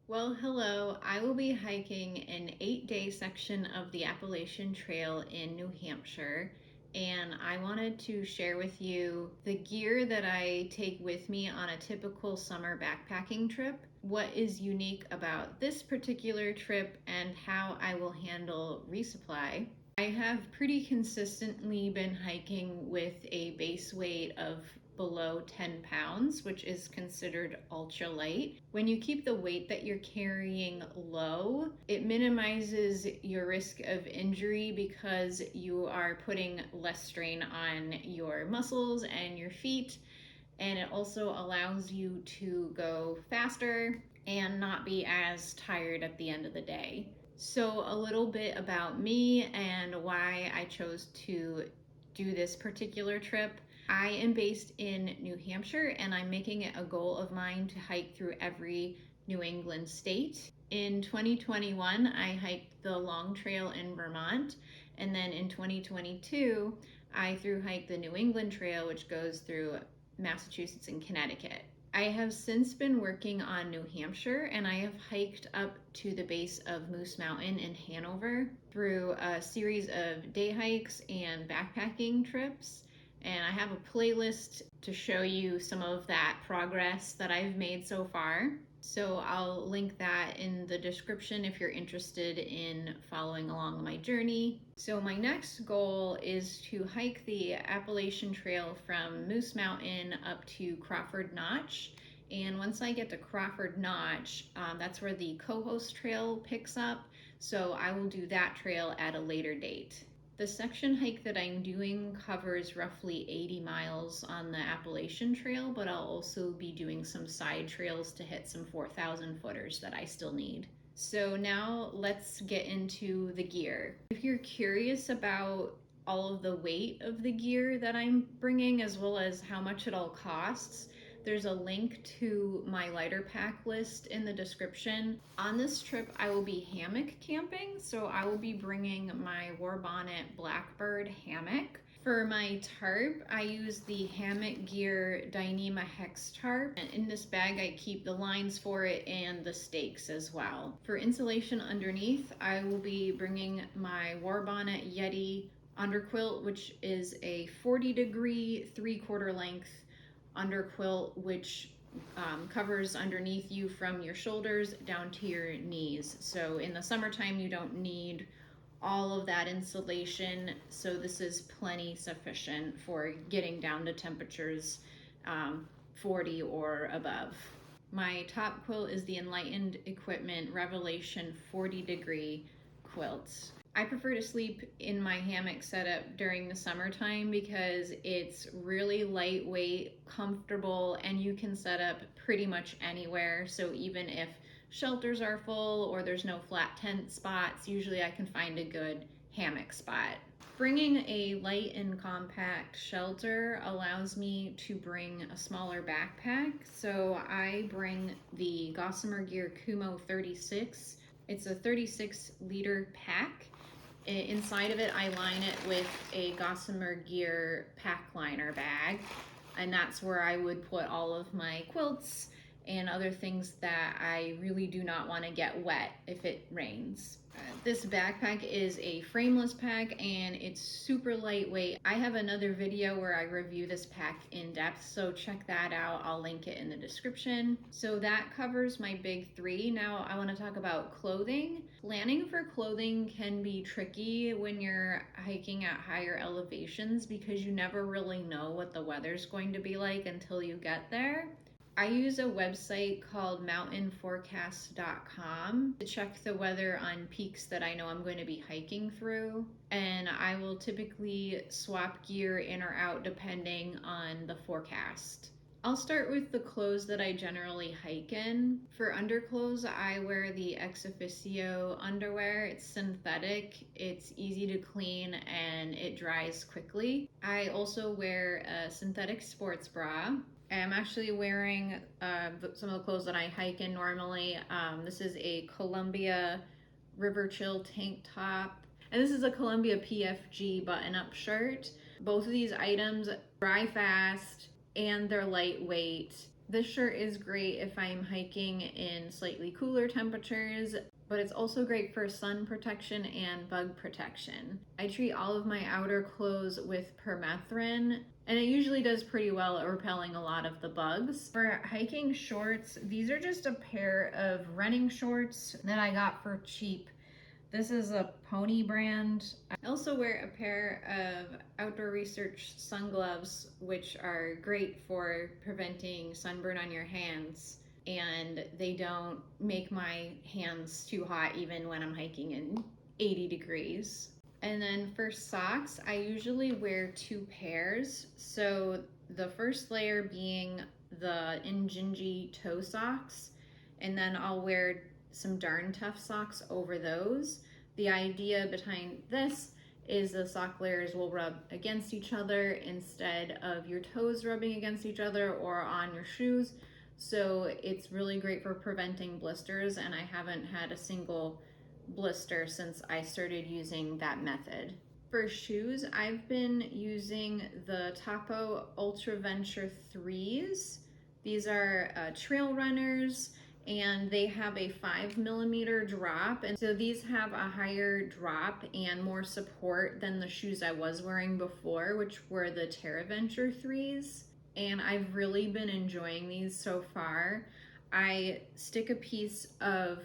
Well, hello. I will be hiking an 8-day section of the Appalachian Trail in New Hampshire, and I wanted to share with you the gear that I take with me on a typical summer backpacking trip, what is unique about this particular trip, and how I will handle resupply. I have pretty consistently been hiking with a base weight of below 10 pounds, which is considered ultralight. When you keep the weight that you're carrying low, it minimizes your risk of injury because you are putting less strain on your muscles and your feet, and it also allows you to go faster and not be as tired at the end of the day. So, a little bit about me and why I chose to do this particular trip. I am based in New Hampshire, and I'm making it a goal of mine to hike through every New England state. In 2021, I hiked the Long Trail in Vermont, and then in 2022, I thru hiked the New England Trail, which goes through Massachusetts and Connecticut. I have since been working on New Hampshire, and I have hiked up to the base of Moose Mountain in Hanover through a series of day hikes and backpacking trips. And I have a playlist to show you some of that progress that I've made so far. So I'll link that in the description if you're interested in following along my journey. So my next goal is to hike the Appalachian Trail from Moose Mountain up to Crawford Notch. And once I get to Crawford Notch, that's where the Co-host Trail picks up. So I will do that trail at a later date. The section hike that I'm doing covers roughly 80 miles on the Appalachian Trail, but I'll also be doing some side trails to hit some 4,000 footers that I still need. So now let's get into the gear. If you're curious about all of the weight of the gear that I'm bringing, as well as how much it all costs, there's a link to my lighter pack list in the description. On this trip, I will be hammock camping, so I will be bringing my Warbonnet Blackbird hammock. For my tarp, I use the Hammock Gear Dyneema Hex tarp, and in this bag I keep the lines for it and the stakes as well. For insulation underneath, I will be bringing my Warbonnet Yeti underquilt, which is a 40-degree 3/4 length underquilt, which covers underneath you from your shoulders down to your knees. So in the summertime, you don't need all of that insulation, so this is plenty sufficient for getting down to temperatures 40 or above. My top quilt is the Enlightened Equipment Revelation 40-degree quilt. I prefer to sleep in my hammock setup during the summertime because it's really lightweight, comfortable, and you can set up pretty much anywhere. So even if shelters are full or there's no flat tent spots, usually I can find a good hammock spot. Bringing a light and compact shelter allows me to bring a smaller backpack. So I bring the Gossamer Gear Kumo 36. It's a 36-liter pack. Inside of it, I line it with a Gossamer Gear pack liner bag, and that's where I would put all of my quilts and other things that I really do not want to get wet if it rains. This backpack is a frameless pack and it's super lightweight. I have another video where I review this pack in depth, so check that out. I'll link it in the description. So that covers my big three. Now I want to talk about clothing. Planning for clothing can be tricky when you're hiking at higher elevations because you never really know what the weather's going to be like until you get there. I use a website called mountainforecast.com to check the weather on peaks that I know I'm going to be hiking through, and I will typically swap gear in or out depending on the forecast. I'll start with the clothes that I generally hike in. For underclothes, I wear the Ex Officio underwear. It's synthetic, it's easy to clean, and it dries quickly. I also wear a synthetic sports bra. I'm actually wearing some of the clothes that I hike in normally. This is a Columbia River Chill tank top, and this is a Columbia PFG button-up shirt. Both of these items dry fast and they're lightweight, This shirt is great if I'm hiking in slightly cooler temperatures, but it's also great for sun protection and bug protection. I treat all of my outer clothes with permethrin, and it usually does pretty well at repelling a lot of the bugs. For hiking shorts, these are just a pair of running shorts that I got for cheap. This is a Pony brand. I also wear a pair of Outdoor Research sun gloves, which are great for preventing sunburn on your hands, and they don't make my hands too hot even when I'm hiking in 80 degrees. And then for socks, I usually wear 2 pairs. So the first layer being the Injinji toe socks, and then I'll wear some Darn Tough socks over those. The idea behind this is the sock layers will rub against each other instead of your toes rubbing against each other or on your shoes. So it's really great for preventing blisters, and I haven't had a single blister since I started using that method. For shoes, I've been using the Topo Ultra Venture 3s. These are trail runners, and they have a 5mm drop, and so these have a higher drop and more support than the shoes I was wearing before, which were the TerraVenture 3s, and I've really been enjoying these so far. I stick a piece of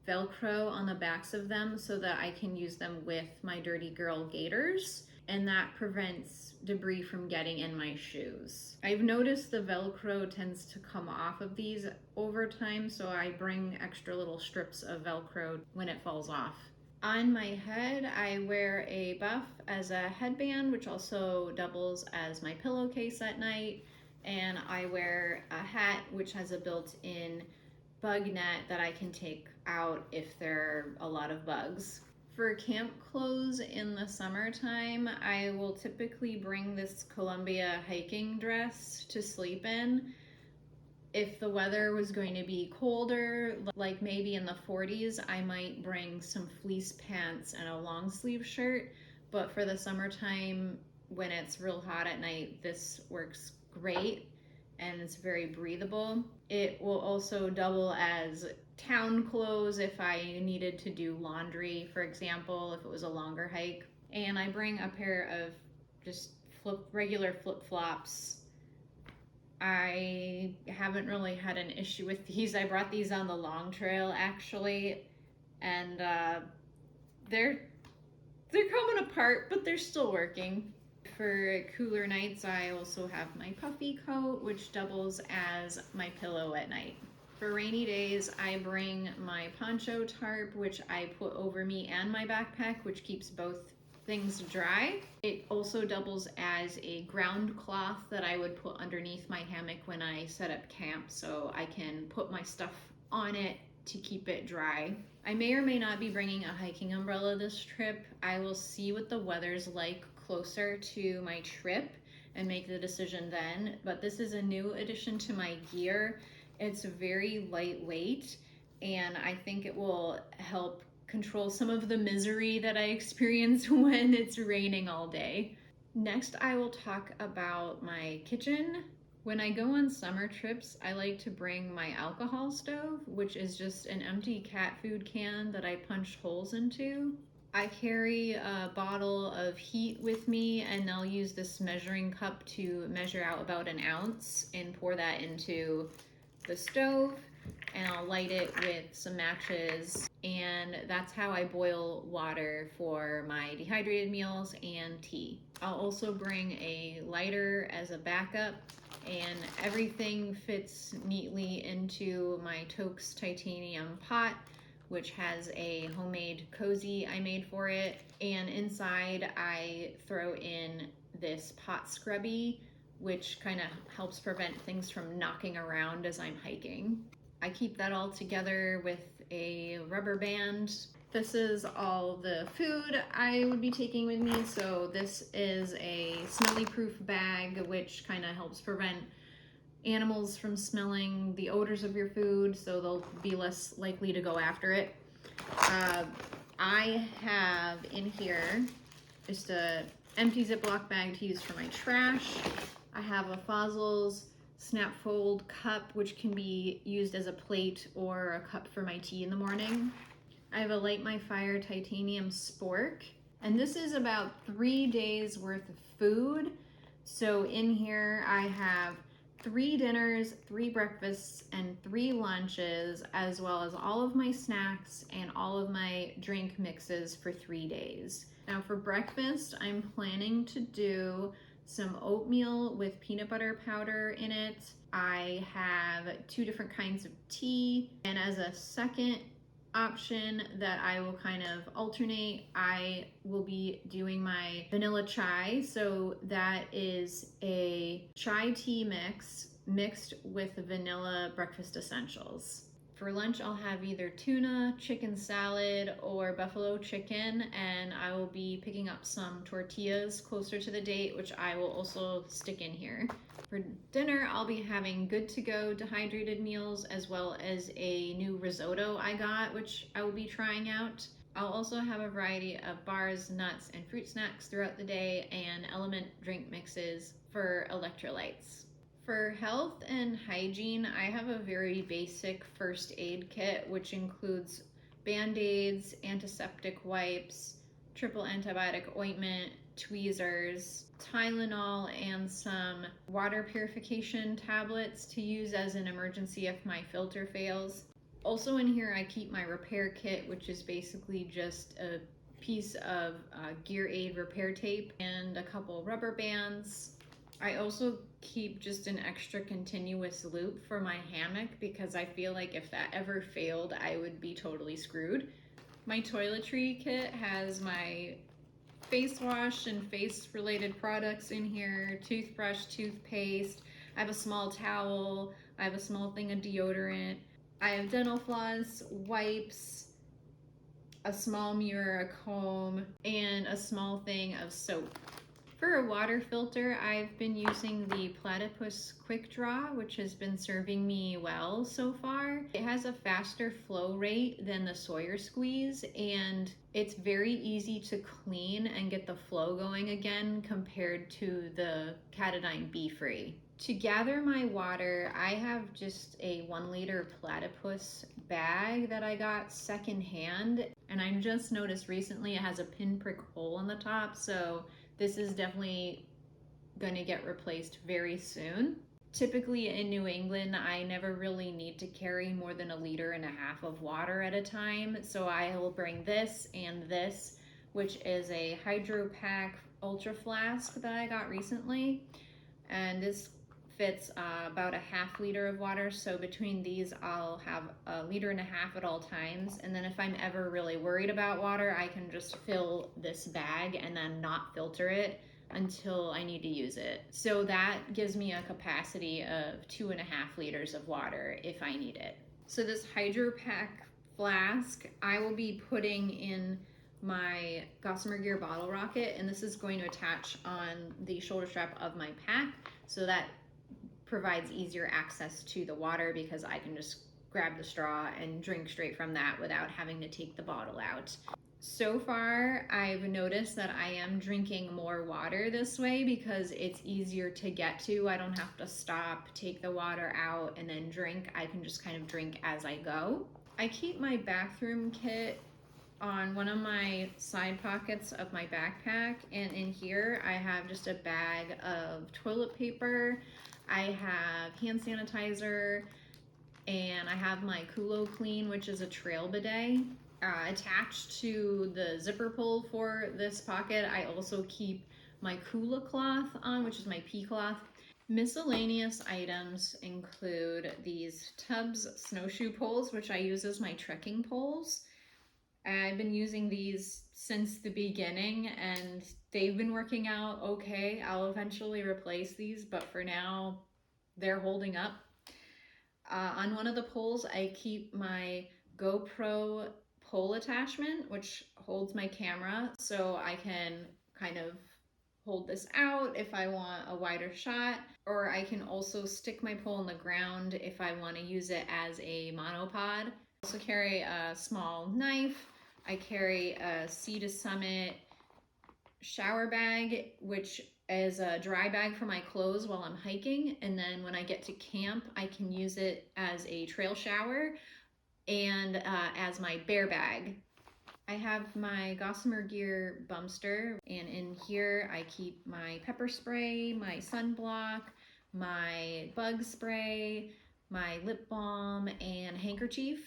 Velcro on the backs of them so that I can use them with my Dirty Girl gaiters, and that prevents debris from getting in my shoes. I've noticed the Velcro tends to come off of these over time, so I bring extra little strips of Velcro when it falls off. On my head, I wear a buff as a headband, which also doubles as my pillowcase at night, and I wear a hat which has a built-in bug net that I can take out if there are a lot of bugs. For camp clothes in the summertime, I will typically bring this Columbia hiking dress to sleep in. If the weather was going to be colder, like maybe in the 40s, I might bring some fleece pants and a long sleeve shirt. But for the summertime, when it's real hot at night, this works great and it's very breathable. It will also double as town clothes if I needed to do laundry, for example, if it was a longer hike. And I bring a pair of just regular flip-flops. I haven't really had an issue with these. I brought these on the long trail actually, and they're coming apart, but they're still working. For cooler nights, I also have my puffy coat, which doubles as my pillow at night. For rainy days, I bring my poncho tarp, which I put over me and my backpack, which keeps both things dry. It also doubles as a ground cloth that I would put underneath my hammock when I set up camp, so I can put my stuff on it to keep it dry. I may or may not be bringing a hiking umbrella this trip. I will see what the weather's like closer to my trip and make the decision then, but this is a new addition to my gear. It's very lightweight, and I think it will help control some of the misery that I experience when it's raining all day. Next, I will talk about my kitchen. When I go on summer trips, I like to bring my alcohol stove, which is just an empty cat food can that I punch holes into. I carry a bottle of heat with me, and I'll use this measuring cup to measure out about an ounce and pour that into the stove, and I'll light it with some matches, and that's how I boil water for my dehydrated meals and tea. I'll also bring a lighter as a backup, and everything fits neatly into my Toaks titanium pot, which has a homemade cozy I made for it, and inside I throw in this pot scrubby, which kind of helps prevent things from knocking around as I'm hiking. I keep that all together with a rubber band. This is all the food I would be taking with me. So this is a smelly proof bag, which kind of helps prevent animals from smelling the odors of your food, so they'll be less likely to go after it. I have in here just a empty Ziploc bag to use for my trash. I have a Fossil's snap fold cup, which can be used as a plate or a cup for my tea in the morning. I have a Light My Fire titanium spork, and this is about 3 days worth of food. So in here I have 3 dinners, 3 breakfasts, and 3 lunches, as well as all of my snacks and all of my drink mixes for 3 days. Now for breakfast, I'm planning to do some oatmeal with peanut butter powder in it. I have 2 different kinds of tea, and as a second option that I will kind of alternate, I will be doing my vanilla chai. So that is a chai tea mix mixed with vanilla breakfast essentials. For lunch, I'll have either tuna, chicken salad, or buffalo chicken, and I will be picking up some tortillas closer to the date, which I will also stick in here. For dinner, I'll be having good to go dehydrated meals, as well as a new risotto I got, which I will be trying out. I'll also have a variety of bars, nuts, and fruit snacks throughout the day, and element drink mixes for electrolytes. For health and hygiene, I have a very basic first aid kit, which includes Band-Aids, antiseptic wipes, triple antibiotic ointment, tweezers, Tylenol, and some water purification tablets to use as an emergency if my filter fails. Also in here, I keep my repair kit, which is basically just a piece of gear aid repair tape and a couple rubber bands. I also keep just an extra continuous loop for my hammock because I feel like if that ever failed, I would be totally screwed. My toiletry kit has my face wash and face related products in here, toothbrush, toothpaste. I have a small towel. I have a small thing of deodorant. I have dental floss, wipes, a small mirror, a comb, and a small thing of soap. For a water filter, I've been using the Platypus Quick Draw, which has been serving me well so far. It has a faster flow rate than the Sawyer Squeeze, and it's very easy to clean and get the flow going again compared to the Katadyn Be Free. To gather my water, I have just a 1 liter Platypus bag that I got secondhand, and I just noticed recently it has a pinprick hole in the top, so this is definitely going to get replaced very soon. Typically in New England, I never really need to carry more than 1.5 liters of water at a time. So I will bring this and this, which is a Hydro Pack Ultra Flask that I got recently. And this fits about 1/2 liter of water. So between these, I'll have 1.5 liters at all times. And then if I'm ever really worried about water, I can just fill this bag and then not filter it until I need to use it. So that gives me a capacity of 2.5 liters of water if I need it. So this Hydro Pack flask, I will be putting in my Gossamer Gear bottle rocket, and this is going to attach on the shoulder strap of my pack, so that provides easier access to the water because I can just grab the straw and drink straight from that without having to take the bottle out. So far, I've noticed that I am drinking more water this way because it's easier to get to. I don't have to stop, take the water out, and then drink. I can just kind of drink as I go. I keep my bathroom kit on one of my side pockets of my backpack, and in here I have just a bag of toilet paper. I have hand sanitizer, and I have my Kumo Clean, which is a trail bidet. Attached to the zipper pull for this pocket, I also keep my Kula cloth on, which is my pee cloth. Miscellaneous items include these Tubbs snowshoe poles, which I use as my trekking poles. I've been using these since the beginning and they've been working out okay. I'll eventually replace these, but for now, they're holding up. On one of the poles, I keep my GoPro pole attachment, which holds my camera, so I can kind of hold this out if I want a wider shot, or I can also stick my pole in the ground if I want to use it as a monopod. I also carry a small knife. I carry a Sea to Summit shower bag, which as a dry bag for my clothes while I'm hiking, and then when I get to camp, I can use it as a trail shower and as my bear bag. I have my Gossamer gear bumster, and in here I keep my pepper spray, my sunblock, my bug spray, my lip balm, and handkerchief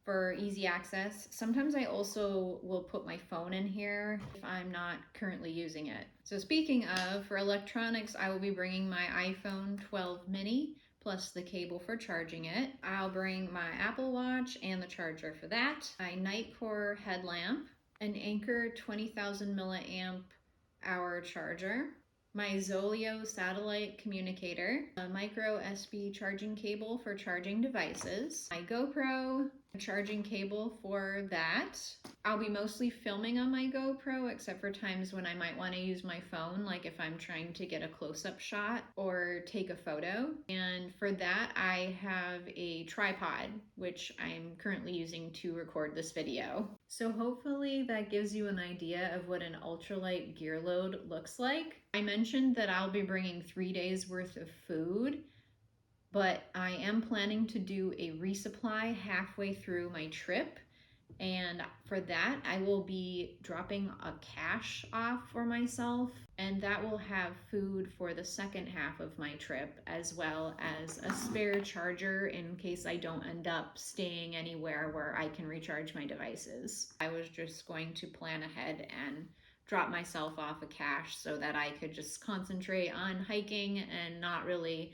for easy access. Sometimes I also will put my phone in here if I'm not currently using it. So speaking of, for electronics, I will be bringing my iPhone 12 mini plus the cable for charging it. I'll bring my Apple Watch and the charger for that, my Nightcore headlamp, an Anker 20,000 milliamp hour charger, my Zoleo satellite communicator, a micro USB charging cable for charging devices, my GoPro, a charging cable for that. I'll be mostly filming on my GoPro except for times when I might want to use my phone, like if I'm trying to get a close-up shot or take a photo. And for that, I have a tripod, which I'm currently using to record this video. So hopefully that gives you an idea of what an ultralight gear load looks like. I mentioned that I'll be bringing 3 days worth of food, but I am planning to do a resupply halfway through my trip. And for that, I will be dropping a cache off for myself, and that will have food for the second half of my trip, as well as a spare charger in case I don't end up staying anywhere where I can recharge my devices. I was just going to plan ahead and drop myself off a cache so that I could just concentrate on hiking and not really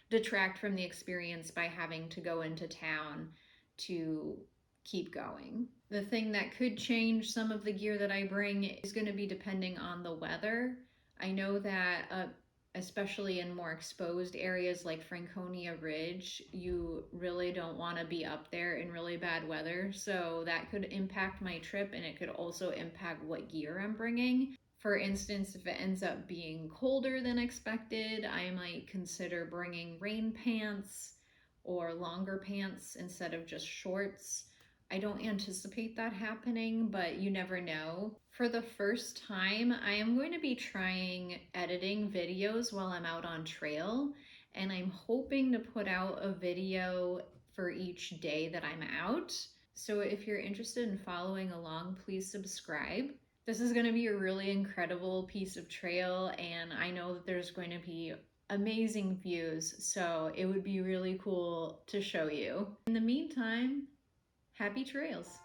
detract from the experience by having to go into town to keep going. The thing that could change some of the gear that I bring is going to be depending on the weather. I know that especially in more exposed areas like Franconia Ridge, you really don't want to be up there in really bad weather. So that could impact my trip, and it could also impact what gear I'm bringing. For instance, if it ends up being colder than expected, I might consider bringing rain pants or longer pants instead of just shorts. I don't anticipate that happening, but you never know. For the first time, I am going to be trying editing videos while I'm out on trail, and I'm hoping to put out a video for each day that I'm out. So if you're interested in following along, please subscribe. This is going to be a really incredible piece of trail, and I know that there's going to be amazing views, so it would be really cool to show you. In the meantime, happy trails.